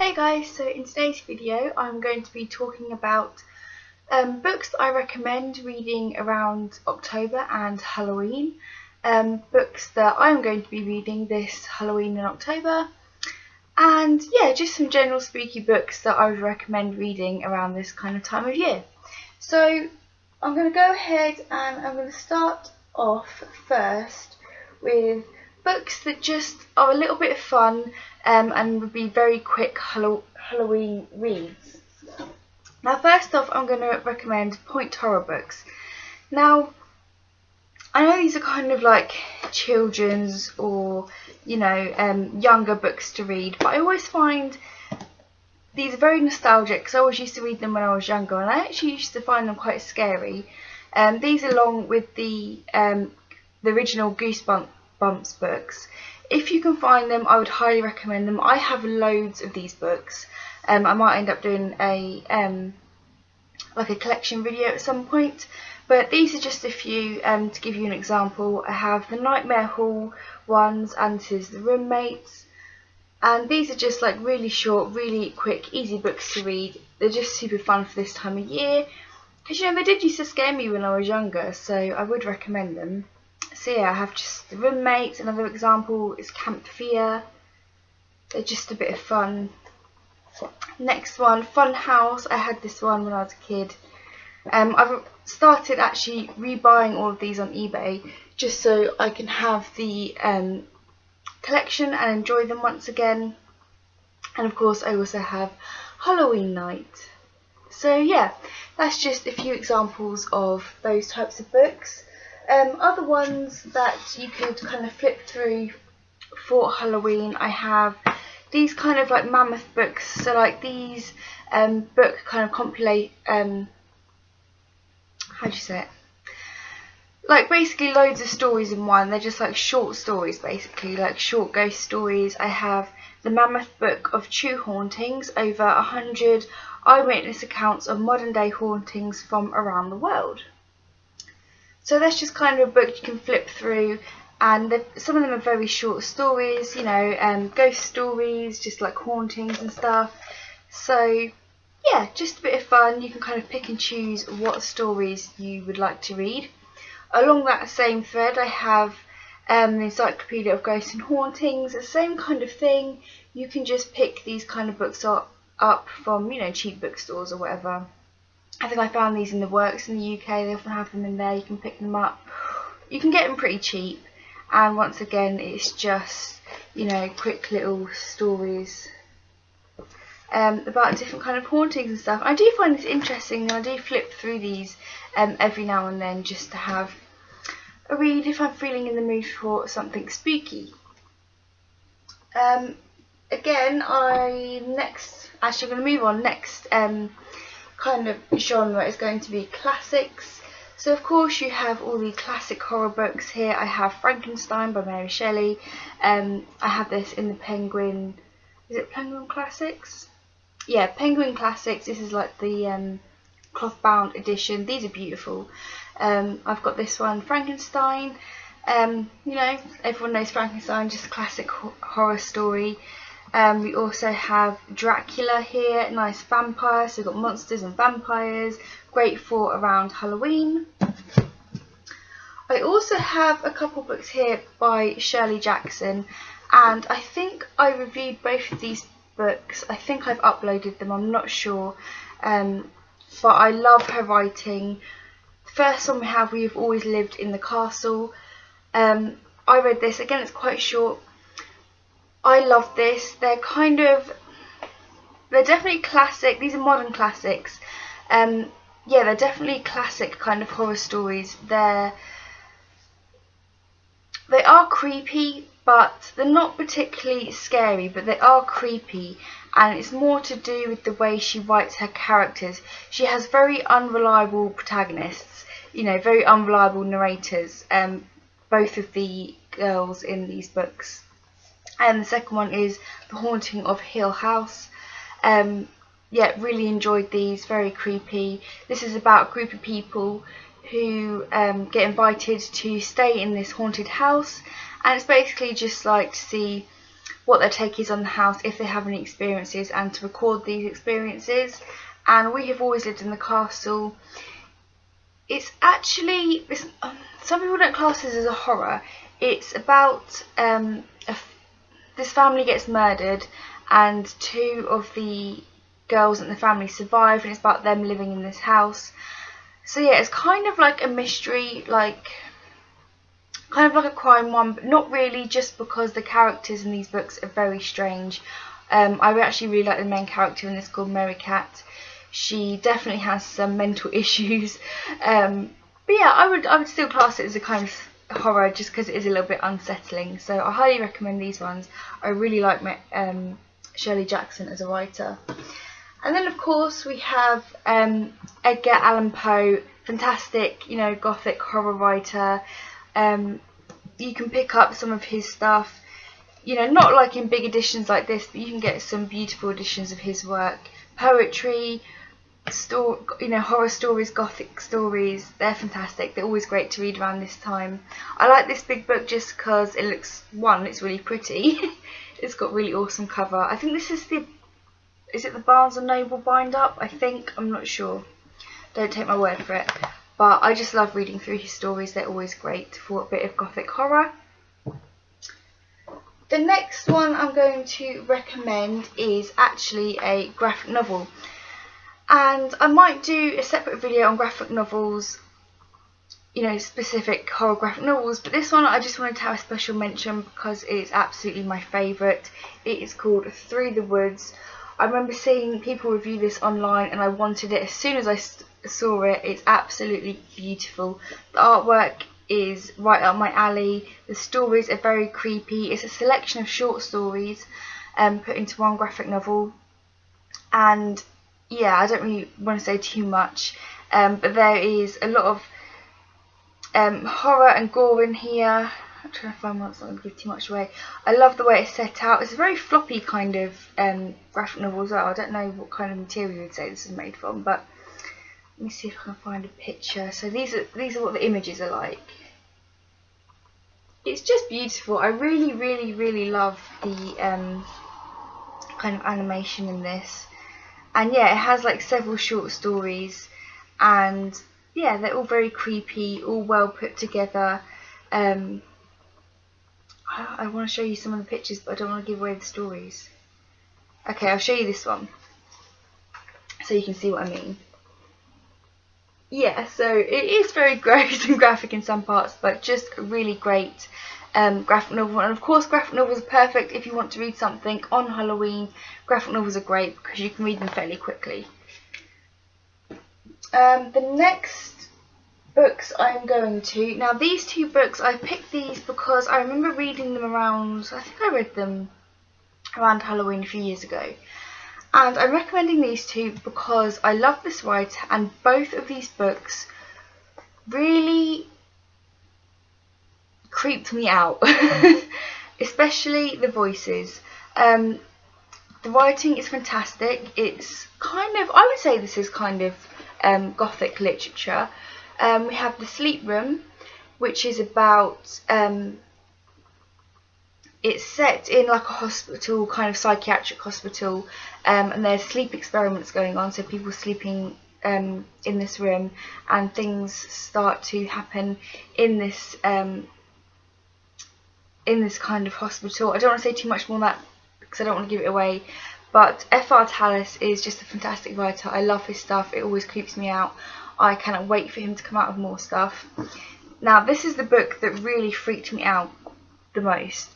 Hey guys, so in today's video I'm going to be talking about books that I recommend reading around October and Halloween, books that I'm going to be reading this Halloween and October, and yeah, just some general spooky books that I would recommend reading around this kind of time of year. So I'm going to go ahead and I'm going to start off first with books that just are a little bit fun and would be very quick Halloween reads. Now first off, I'm going to recommend Point Horror books. Now I know these are kind of like children's or younger books to read, but I always find these are very nostalgic because I always used to read them when I was younger, and I actually used to find them quite scary. These, along with the original Goosebumps books, if you can find them, I would highly recommend them. I have loads of these books. I might end up doing a like a collection video at some point, but these are just a few to give you an example. I have the Nightmare Hall ones, and this is the Roommates, and these are just like really short, really quick, easy books to read. They're just super fun for this time of year because they did used to scare me when I was younger, so I would recommend them. So yeah, I have just the Roommates. Another example is Camp Fear. They're just a bit of fun. Next one, Fun House. I had this one when I was a kid. I've started actually rebuying all of these on eBay just so I can have the collection and enjoy them once again. And of course I also have Halloween Night. So yeah, that's just a few examples of those types of books. Other ones that you could kind of flip through for Halloween, I have these kind of like mammoth books. So like these book kind of compilate, how do you say it? Like basically loads of stories in one. They're just like short stories, basically like short ghost stories. I have the Mammoth Book of True Hauntings, over 100 eyewitness accounts of modern day hauntings from around the world. So that's just kind of a book you can flip through, and some of them are very short stories, ghost stories, just like hauntings and stuff. So yeah, just a bit of fun. You can kind of pick and choose what stories you would like to read. Along that same thread, I have the Encyclopedia of Ghosts and Hauntings. The same kind of thing. You can just pick these kind of books up from cheap bookstores or whatever. I think I found these in the Works in the UK. They often have them in there. You can pick them up. You can get them pretty cheap. And once again, it's just, quick little stories about different kind of hauntings and stuff. I do find this interesting, and I do flip through these every now and then just to have a read if I'm feeling in the mood for something spooky. Again, I'm going to move on next. Kind of genre is going to be classics. So of course you have all the classic horror books here. I have Frankenstein by Mary Shelley. I have this in the Penguin. Is it Penguin Classics? Yeah, Penguin Classics. This is like the cloth bound edition. These are beautiful. I've got this one, Frankenstein. Everyone knows Frankenstein, just a classic horror story. We also have Dracula here, nice vampire. So we've got monsters and vampires, great for around Halloween. I also have a couple books here by Shirley Jackson, and I think I reviewed both of these books. I think I've uploaded them, I'm not sure, but I love her writing. The first one we have, We've Always Lived in the Castle. I read this, again it's quite short. I love this. They're definitely classic. These are modern classics. Yeah, they're definitely classic kind of horror stories. They are creepy, but they're not particularly scary, but they are creepy, and it's more to do with the way she writes her characters. She has very unreliable protagonists, very unreliable narrators, both of the girls in these books. And the second one is The Haunting of Hill House. Yeah, really enjoyed these, very creepy. This is about a group of people who get invited to stay in this haunted house, and it's basically just like to see what their take is on the house, if they have any experiences, and to record these experiences. And we have always lived in the castle. It's actually, some people don't class this as a horror. It's about this family gets murdered and 2 of the girls in the family survive, and it's about them living in this house. So yeah, it's kind of like a mystery, kind of like a crime one, but not really, just because the characters in these books are very strange. I actually really like the main character in this, called Mary Cat. She definitely has some mental issues, but yeah, I would still class it as a kind of horror, just because it is a little bit unsettling. So I highly recommend these ones. I really like Shirley Jackson as a writer. And then of course we have Edgar Allan Poe, fantastic, gothic horror writer. You can pick up some of his stuff, not like in big editions like this, but you can get some beautiful editions of his work. Poetry, horror stories, gothic stories, they're fantastic. They're always great to read around this time. I like this big book just because it looks, it's really pretty. It's got really awesome cover. I think this is is it the Barnes and Noble bind up? I think, I'm not sure. Don't take my word for it. But I just love reading through his stories. They're always great for a bit of gothic horror. The next one I'm going to recommend is actually a graphic novel. And I might do a separate video on graphic novels, specific horror graphic novels, but this one I just wanted to have a special mention because it is absolutely my favourite. It is called Through the Woods. I remember seeing people review this online and I wanted it as soon as I saw it. It's absolutely beautiful. The artwork is right up my alley. The stories are very creepy. It's a selection of short stories put into one graphic novel, and yeah, I don't really want to say too much, but there is a lot of horror and gore in here. I'm trying to find one that's not going to give too much away. I love the way it's set out. It's a very floppy kind of graphic novel as well. I don't know what kind of material you would say this is made from, but let me see if I can find a picture. So these are what the images are like. It's just beautiful. I really, really, really love the kind of animation in this. And yeah, it has like several short stories, and yeah, they're all very creepy, all well put together. I want to show you some of the pictures, but I don't want to give away the stories. Okay, I'll show you this one so you can see what I mean. Yeah, so it is very gross and graphic in some parts, but just a really great graphic novel. And of course, graphic novels are perfect if you want to read something on Halloween. Graphic novels are great because you can read them fairly quickly. The next books I'm going to, now these 2 books, I picked these because I remember reading them around, I think I read them around Halloween a few years ago. And I'm recommending these 2 because I love this writer, and both of these books really creeped me out. Especially the voices. The writing is fantastic. It's kind of, I would say this is kind of gothic literature. We have The Sleep Room, which is about, it's set in like a hospital, kind of psychiatric hospital, and there's sleep experiments going on, so people sleeping in this room, and things start to happen in this kind of hospital. I don't want to say too much more than that because I don't want to give it away, but F.R. Tallis is just a fantastic writer. I love his stuff. It always creeps me out. I cannot wait for him to come out with more stuff. Now, this is the book that really freaked me out the most.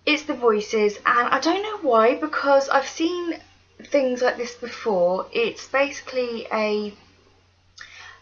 It's the voices, and I don't know why, because I've seen things like this before. It's basically a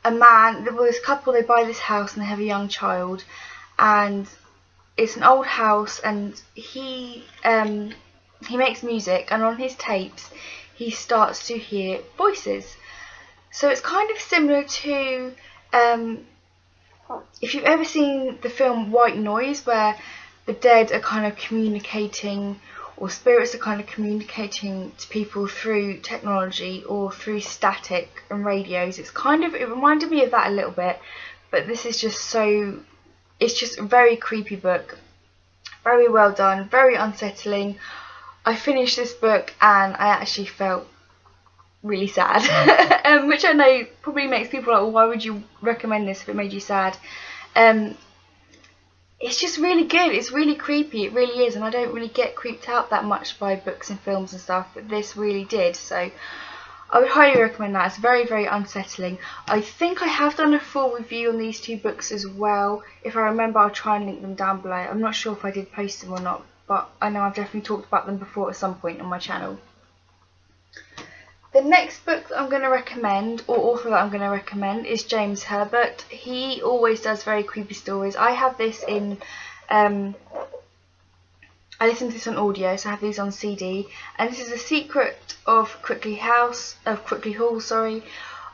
man, there was a couple, they buy this house and they have a young child, and it's an old house, and he makes music, and on his tapes he starts to hear voices. So it's kind of similar to if you've ever seen the film White Noise, where the dead are kind of communicating, or spirits are kind of communicating to people through technology or through static and radios. It reminded me of that a little bit, but this is just so, it's just a very creepy book, Very well done, very unsettling. I finished this book and I actually felt really sad, which I know probably makes people like, well, why would you recommend this if it made you sad? It's just really good. It's really creepy, it really is, and I don't really get creeped out that much by books and films and stuff, but this really did, so I would highly recommend that. It's very, very unsettling. I think I have done a full review on these two books as well. If I remember, I'll try and link them down below. I'm not sure if I did post them or not, but I know I've definitely talked about them before at some point on my channel. The next book that I'm going to recommend, or author that I'm going to recommend, is James Herbert. He always does very creepy stories. I have this in, I listen to this on audio, so I have these on CD. And this is The Secret of Crookley Hall, sorry.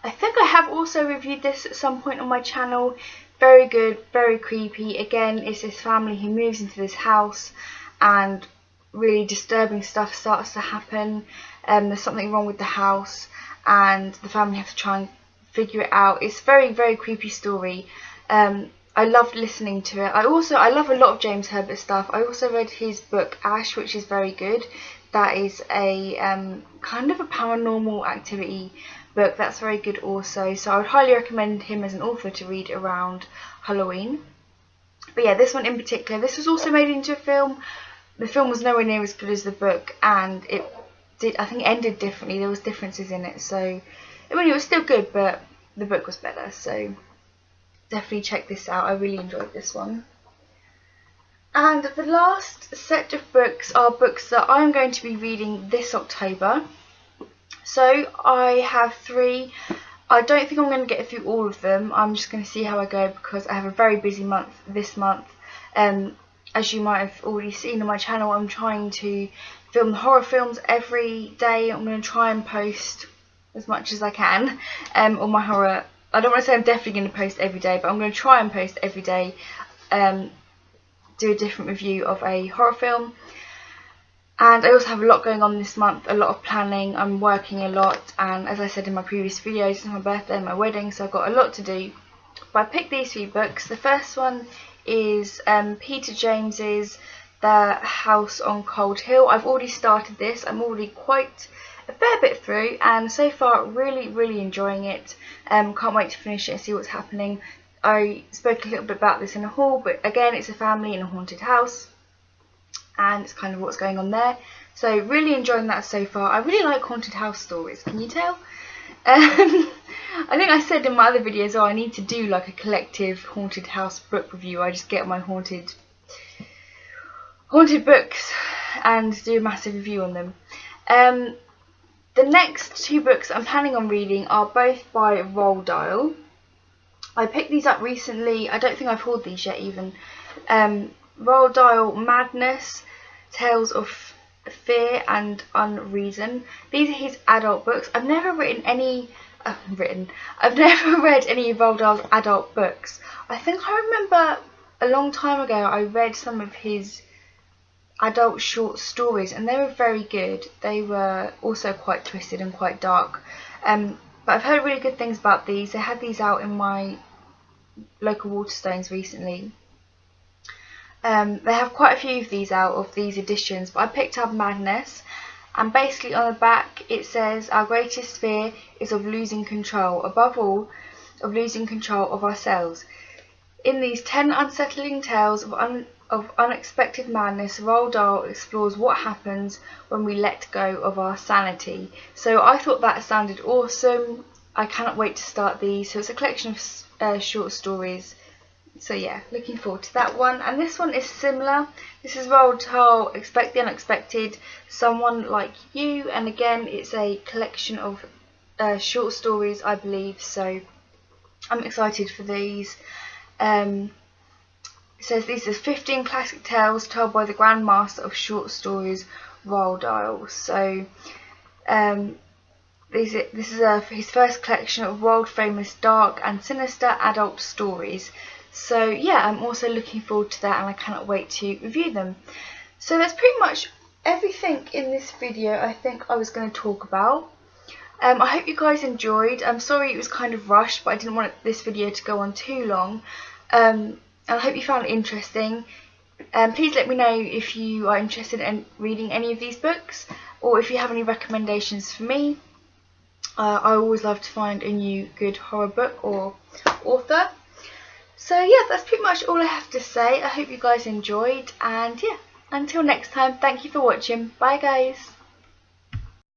I think I have also reviewed this at some point on my channel. Very good, very creepy. Again, it's this family who moves into this house and really disturbing stuff starts to happen. There's something wrong with the house and the family have to try and figure it out. It's a very, very creepy story. I loved listening to it. I love a lot of James Herbert stuff. I also read his book Ash, which is very good. That is a kind of a paranormal activity book. That's very good also. So I would highly recommend him as an author to read around Halloween. But yeah, this one in particular, this was also made into a film. The film was nowhere near as good as the book, and it did, I think, ended differently. There was differences in it, so I mean, it was still good, but the book was better. So definitely check this out. I really enjoyed this one. And the last set of books are books that I'm going to be reading this October. So I have 3. I don't think I'm going to get through all of them. I'm just going to see how I go because I have a very busy month this month. As you might have already seen on my channel, I'm trying to film the horror films every day. I'm going to try and post as much as I can on my horror. I don't want to say I'm definitely going to post every day, but I'm going to try and post every day. Do a different review of a horror film. And I also have a lot going on this month, a lot of planning. I'm working a lot, and as I said in my previous videos, it's my birthday and my wedding, so I've got a lot to do. But I picked these 3 books. The first one is Peter James's The House on Cold Hill. I've already started this. I'm already quite a fair bit through, and so far really, really enjoying it. Can't wait to finish it and see what's happening. I spoke a little bit about this in a haul, but again, it's a family in a haunted house, and it's kind of what's going on there. So really enjoying that so far. I really like haunted house stories, can you tell? I think I said in my other videos, I need to do like a collective haunted house book review. I just get my haunted books and do a massive review on them. The next 2 books I'm planning on reading are both by Roald Dahl. I picked these up recently. I don't think I've hauled these yet even. Roald Dahl Madness, Tales of Fear and Unreason. These are his adult books. I've never read any of Roald Dahl's adult books. I think I remember a long time ago I read some of his adult short stories and they were very good. They were also quite twisted and quite dark. But I've heard really good things about these. They had these out in my local Waterstones recently. They have quite a few of these out of these editions, but I picked up Madness, and basically on the back it says, our greatest fear is of losing control, above all of losing control of ourselves. In these 10 unsettling tales of unexpected madness, Roald Dahl explores what happens when we let go of our sanity. So I thought that sounded awesome. I cannot wait to start these. So it's a collection of short stories. So yeah, looking forward to that one. And this one is similar. This is Roald Dahl, Expect the Unexpected, Someone Like You. And again, it's a collection of short stories, I believe. So I'm excited for these. It says these are 15 classic tales told by the Grand Master of Short Stories, Roald Dahl. So this is his first collection of world famous dark and sinister adult stories. So yeah, I'm also looking forward to that, and I cannot wait to review them. So that's pretty much everything in this video I think I was going to talk about. I hope you guys enjoyed. I'm sorry it was kind of rushed, but I didn't want this video to go on too long. And I hope you found it interesting. Please let me know if you are interested in reading any of these books, or if you have any recommendations for me. I always love to find a new good horror book or author. So yeah, that's pretty much all I have to say. I hope you guys enjoyed, and yeah, until next time, thank you for watching. Bye guys.